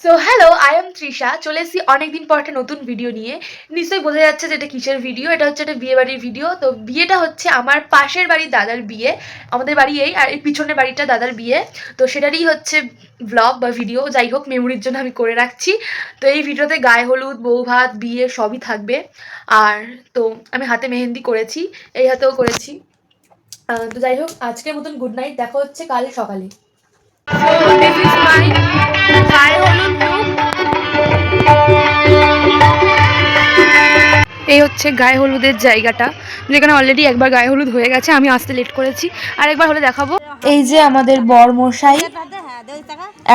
So hello, I am Trisha. চলে এসেছি অনেকদিন পর একটা নতুন ভিডিও নিয়ে। নিশ্চয়ই বোঝা যাচ্ছে যে এটা কিসের ভিডিও। এটা হচ্ছে একটা বিয়ে বাড়ির ভিডিও। তো বিয়েটা হচ্ছে আমার পাশের বাড়ির দাদার বিয়ে। আমাদের বাড়ি এই, আর এই পিছনের বাড়িটা দাদার বিয়ে। তো সেটারই হচ্ছে ব্লগ বা ভিডিও, যাই হোক মেমোরির জন্য আমি করে রাখছি। তো এই ভিডিওতে গায়ে হলুদ, বউ ভাত, বিয়ে সবই থাকবে। আর তো আমি হাতে মেহেন্দি করেছি, এই হাতেও করেছি। তো যাই হোক, আজকের মতন গুড নাইট, দেখা হচ্ছে কাল সকালে। This is my গায়ে হলুদ লুক। এই হচ্ছে গায়ে হলুদের জায়গাটা, যেখানে অলরেডি একবার গায়ে হলুদ হয়ে গেছে, আমি আসতে লেট করেছি, আর একবার হলে দেখাবো। এই যে আমাদের বর মশাই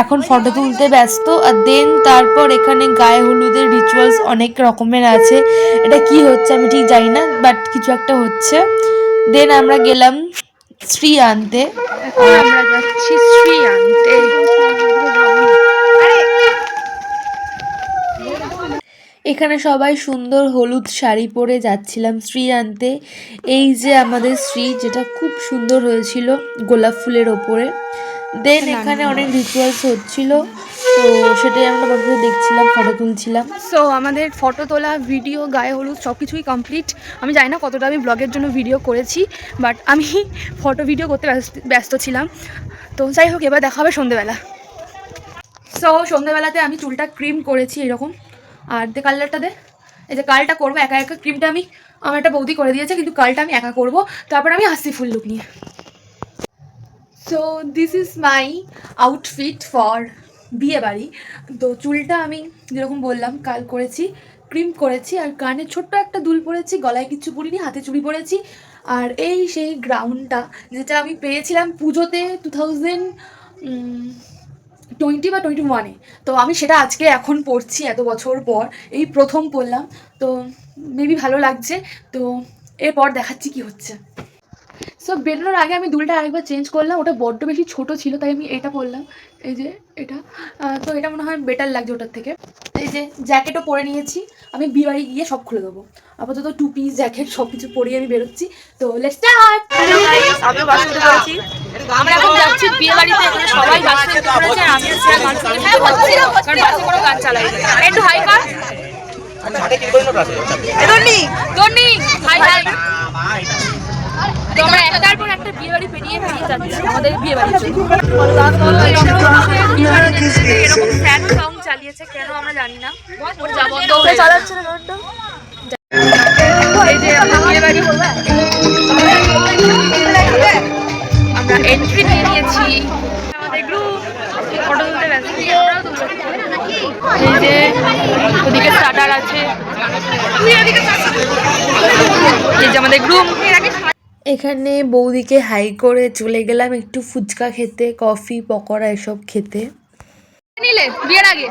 এখন ফটো তুলতে ব্যস্ত, আর দেন তারপর এখানে গায়ে হলুদের রিচুয়ালস অনেক রকমের আছে। এটা কি হচ্ছে আমি ঠিক জানি না, বাট কিছু একটা হচ্ছে। দেন আমরা গেলাম শ্রী আনতে, এখন আমরা যাচ্ছি শ্রী আনতে। এখানে সবাই সুন্দর হলুদ শাড়ি পরে যাচ্ছিলাম শ্রী আনতে। এই যে আমাদের শ্রী, যেটা খুব সুন্দর হয়েছিল গোলাপ ফুলের ওপরে। দেন এখানে অনেক রিচুয়ালস হচ্ছিল, তো সেটাই আমরা বসে দেখছিলাম, ফটো তুলছিলাম। সো আমাদের ফটো তোলা, ভিডিও, গায়ে হলুদ সব কিছুই কমপ্লিট। আমি জানি না কতটা আমি ব্লগের জন্য ভিডিও করেছি, বাট আমি ফটো ভিডিও করতে ব্যস্ত ছিলাম। তো যাই হোক, এবার দেখা হবে সন্ধ্যেবেলা। সো সন্ধ্যেবেলাতে আমি চুলটা ক্রিম করেছি এরকম, আর দে কালারটা দে। এই যে কালটা করবো একা একা, ক্রিমটা আমি আমার একটা বৌদি করে দিয়েছে, কিন্তু কালটা আমি একা করবো। তারপর আমি আসছি ফুল লুক নিয়ে। So this is my outfit for বিয়ে বাড়ি। তো চুলটা আমি যেরকম বললাম কাল করেছি, ক্রিম করেছি, আর কানে ছোট্ট একটা দুল পরেছি, গলায় কিচ্ছু পরিনি, হাতে চুড়ি পরেছি। আর এই সেই গ্রাউন্ডটা যেটা আমি পেয়েছিলাম পুজোতে 2020 বা 2021-এ। তো আমি সেটা আজকে এখন পরছি, এত বছর পর এই প্রথম পরলাম। তো মেবি ভালো লাগছে। তো এরপর দেখাচ্ছি কি হচ্ছে। সো বেরোনোর আগে আমি দুলটা আরেকবার চেঞ্জ করলাম, ওটা বড্ড বেশি ছোট ছিল, তাই আমি এটা পরলাম, এই যে এটা। তো এটা মনে হয় বেটার লাগছে ওটার থেকে। এই যে জ্যাকেটও পরে নিয়েছি, আমি বিয়ে বাড়ি গিয়ে সব খুলে দেবো। আপাতত 2 পিস জ্যাকেট সব কিছু পরিয়ে আমি বেরোচ্ছি। তো লেটস স্টার্ট। হ্যালো গাইস, আমিও বাসে উঠে পড়েছি। আমরা এখন যাচ্ছি বিয়ে বাড়িতে। এখানে সবাই বাসে উঠে পড়েছে, আর আমি হচ্ছে গান শুনতে শুনতে যাচ্ছি, কারণ বাসে কোনো গান চালাই না। একটু হাই কার দন্নি হাই হাই। তো আমরা একটার পর একটা বিয়ে বাড়ি পেরিয়ে যাচ্ছি আমাদের বিয়ে বাড়ির জন্য। এরকম স্যাড সং চালিয়েছে কেন আমরা জানি না, যা বন্ধ হয়ে চালাচ্ছে না রোডটা। এই যে আমাদের বিয়ে বাড়ি, আমরা এন্ট্রি নিয়ে নিয়েছি। আমাদের গ্রুপ ফটো তুলতে ব্যস্ত, এই যে ওদিকে স্টার্টার আছে, এই যে আমাদের গ্রুপ। এখানে বৌদিকে হাই করে চলে গেলাম একটু ফুচকা খেতে, কফি, পকোড়া এসব খেতে। নিলে বিয়ের আগে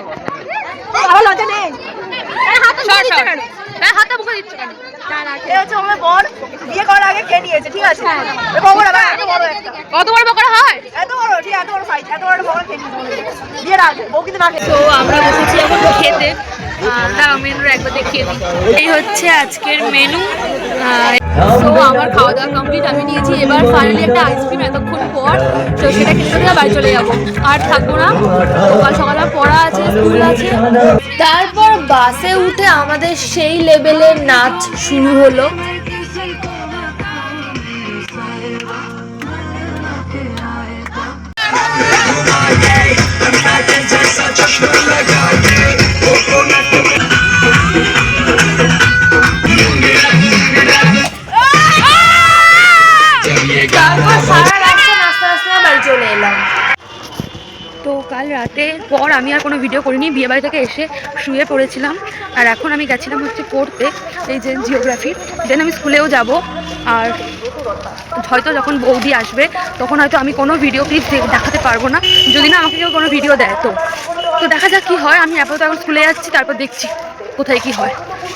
হাতে মুখে দিচ্ছে কেন? বিয়ে করার আগে খেয়ে নিয়েছে, ঠিক আছে? কত বড় পকোড়া হয়? এত বড়, ঠিক এত বড় সাইজ, এত বড় পকোড়া খেয়ে নিয়েছে বিয়ের আগে। বউ কিন্তু না খেয়ে। তো আমরা বসেছি এখন খেতে। মেনুটা একবার দেখিয়ে দিই। এই হচ্ছে আজকের মেনু। তো আমার খাওয়া দাওয়া কমপ্লিট, আমি নিয়েছি এবার ফাইনালি একটা আইসক্রিম এতক্ষণ পর। তো সেটা খেতে বাড়ি চলে যাবো, আর থাকবো না। সকাল সকালে পড়া আছে, স্কুল আছে। তারপর বাসে উঠে আমাদের সেই লেভেলের নাচ শুরু হলো। তো কাল রাতের পর আমি আর কোনো ভিডিও করিনি, বিয়েবাড়ি থেকে এসে শুয়ে পড়েছিলাম। আর এখন আমি গেছিলাম হচ্ছে পড়তে, এই যে জিওগ্রাফি। দেন আমি স্কুলেও যাব, আর হয়তো যখন বৌদি আসবে তখন হয়তো আমি কোনো ভিডিও ক্লিপ দেখাতে পারবো না, যদি না আমাকে কেউ কোনো ভিডিও দেয়। তো দেখা যাক কী হয়। আমি আপাতত এখন স্কুলে যাচ্ছি, তারপর দেখছি কোথায় কি হয়।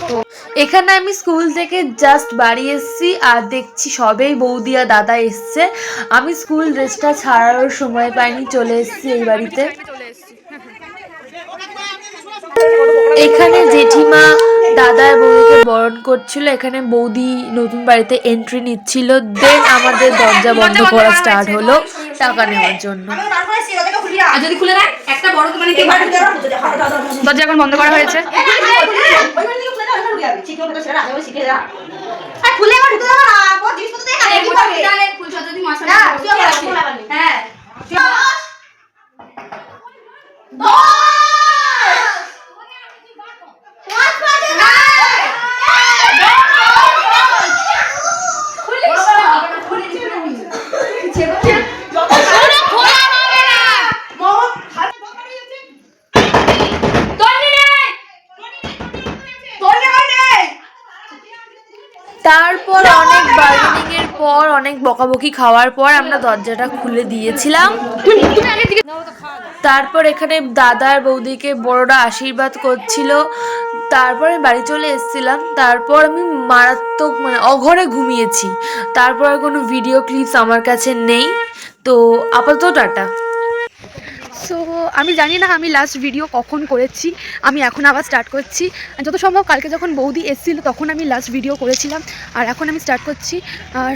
তো এখানে আমি স্কুল থেকে জাস্ট বাড়ি এসেছি, আর দেখছি সবেই বৌদি আর দাদা এসছে। আমি স্কুল ড্রেসটা ছাড়ারও সময় পাইনি, চলে এসেছি এই বাড়িতে। এখানে জেঠিমা দাদা বৌদিকে বরণ করছিল, এখানে বৌদি নতুন বাড়িতে এন্ট্রি নিচ্ছিল। দেন আমাদের দরজা বন্ধ করা স্টার্ট হলো টাকা নেওয়ার জন্য। আর যদি খুলে দেয় একটা বড় মানে কি দরজা এখন বন্ধ করা হয়েছে। খুলে আবার ঢুকে যাবো না, বহুত জিনিসপত্র দেখে আর কি করবে? ফুল সজ্জাদি মাছ না, তুই আবার খোলা বানি। হ্যাঁ তারপর অনেক বার্গেনিং এর পর, অনেক বকাবকি খাওয়ার পর আমরা দরজাটা খুলে দিয়েছিলাম। তারপর এখানে দাদার বৌদিকে বড়রা আশীর্বাদ করছিল। তারপরে বাড়ি চলে এসেছিলাম। তারপর আমি মারাত্মক মানে অঘরে ঘুমিয়েছি। তারপর আর কোনো ভিডিও ক্লিপস আমার কাছে নেই। তো আপাতত টাটা। সো আমি জানি না আমি লাস্ট ভিডিও কখন করেছি, আমি এখন আবার স্টার্ট করছি। যত সম্ভব কালকে যখন বৌদি এসেছিল তখন আমি লাস্ট ভিডিও করেছিলাম, আর এখন আমি স্টার্ট করছি। আর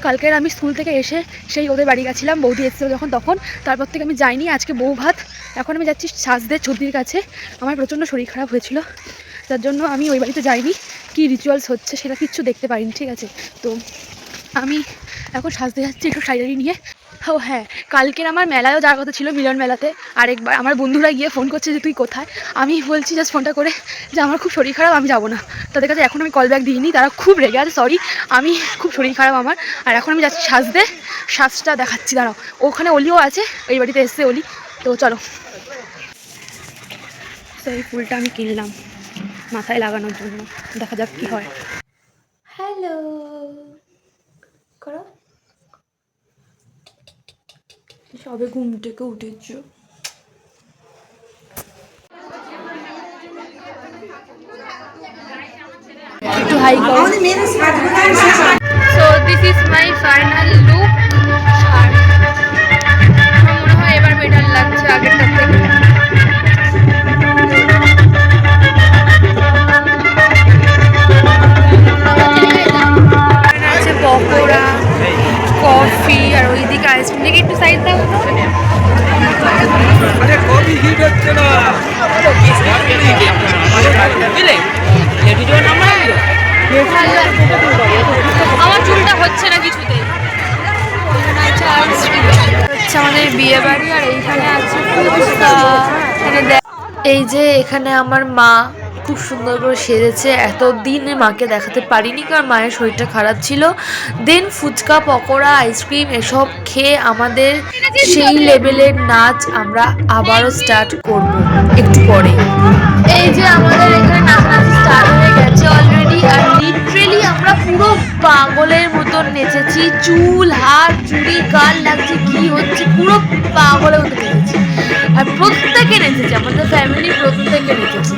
কালকের আমি স্কুল থেকে এসে সেই ওদের বাড়ি গেছিলাম, বৌদি এসেছিলো যখন, তখন তারপর থেকে আমি যাইনি। আজকে বউ ভাত, এখন আমি যাচ্ছি সাজদের ছবির কাছে। আমার প্রচণ্ড শরীর খারাপ হয়েছিল, যার জন্য আমি ওই বাড়িতে যাইনি। কী রিচুয়ালস হচ্ছে সেটা কিচ্ছু দেখতে পারিনি, ঠিক আছে? তো আমি এখন সাজতে যাচ্ছি একটু শাড়ি নিয়ে। ও হ্যাঁ, কালকের আমার মেলায়ও যাওয়ার কথা ছিল, মিলন মেলাতে। আরেকবার আমার বন্ধুরা গিয়ে ফোন করছে যে তুই কোথায়। আমি বলছি জাস্ট ফোনটা করে যে আমার খুব শরীর খারাপ, আমি যাবো না। তাদের কাছে এখন আমি কল ব্যাক দিইনি, তারা খুব রেগে আছে, সরি। আমি খুব শরীর খারাপ আমার। আর এখন আমি যাচ্ছি সাজতে, সাজটা দেখাচ্ছি, দাঁড়াও। ওখানে অলিও আছে, এই বাড়িতে এসছে অলি। তো চলো। সেই ফুলটা আমি কিনলাম মাথায় লাগানোর জন্য, দেখা যাক কী হয়। হ্যালো করো। সবে ঘুম থেকে উঠেছ? একটু হাই করো। So this is my final look. আর আমার মনে হয় এবার বেটার লাগছে আগেরটার থেকে। আছে পকোড়া, কফি, আর ওইদিকে আইসক্রিম। দেখে একটু সাইড দাও তো। কফি হিট হচ্ছে না। আমার চুলটা হচ্ছে না কিছুতে। হচ্ছে আমাদের বিয়ে বাড়ি, আর এইখানে আছে এই যে এখানে আমার মা খুব সুন্দর করে সেজেছে। এতদিন মাকে দেখাতে পারিনি কারণ মায়ের শরীরটা খারাপ ছিল। দেন ফুচকা, পকোড়া, আইসক্রিম এসব খেয়ে আমাদের সেই লেভেলের নাচ আমরা আবারও স্টার্ট করব একটু পরে। এই যে আমাদের এখানে নাচানাচি স্টার্ট হয়ে গেছে অলরেডি, আর লিটারেলি আমরা পুরো পাগলের মতন নেচেছি। চুল, হাত, চুড়ি, গাল লাগছে, কি হচ্ছে, পুরো পাগলের মতো নেচেছি। আর প্রত্যেকে নেচেছে, আমাদের ফ্যামিলি প্রত্যেকে নেচেছে।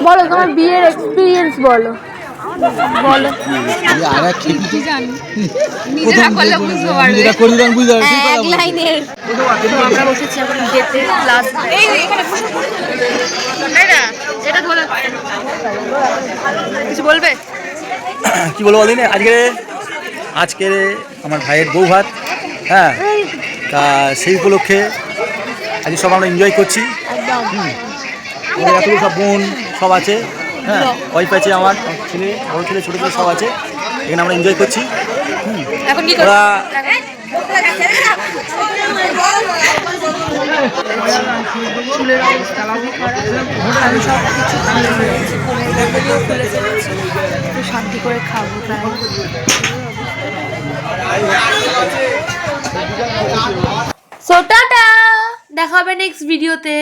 বলো তোমার বিয়ের এক্সপিরিয়েন্স বলো। বলো। আমরা বসেছি এখন গেটে ক্লাস। কিছু বলবে? কি বলবো বলিনি, আজকে আমার ভাইয়ের বউ ভাত, হ্যাঁ, তা সেই উপলক্ষে আজকে সব আমরা এনজয় করছি। এতগুলো সব বোন সব আছে, হ্যাঁ, ওয়াইফ আছে, আমার ছেলে, বড় ছেলে, ছোটো ছেলে সব আছে। এখানে আমরা এনজয় করছি। এখন কি করবো? ওরা চুলের অবস্থা খুবই খারাপ। আমি সব কিছু খুলে ফেলেছি, ফোনের ব্যাগগুলো খুলে ফেলেছি, একটু শান্তি করে খাবো তাই। সো টাটা, দেখা হবে নেক্সট ভিডিওতে।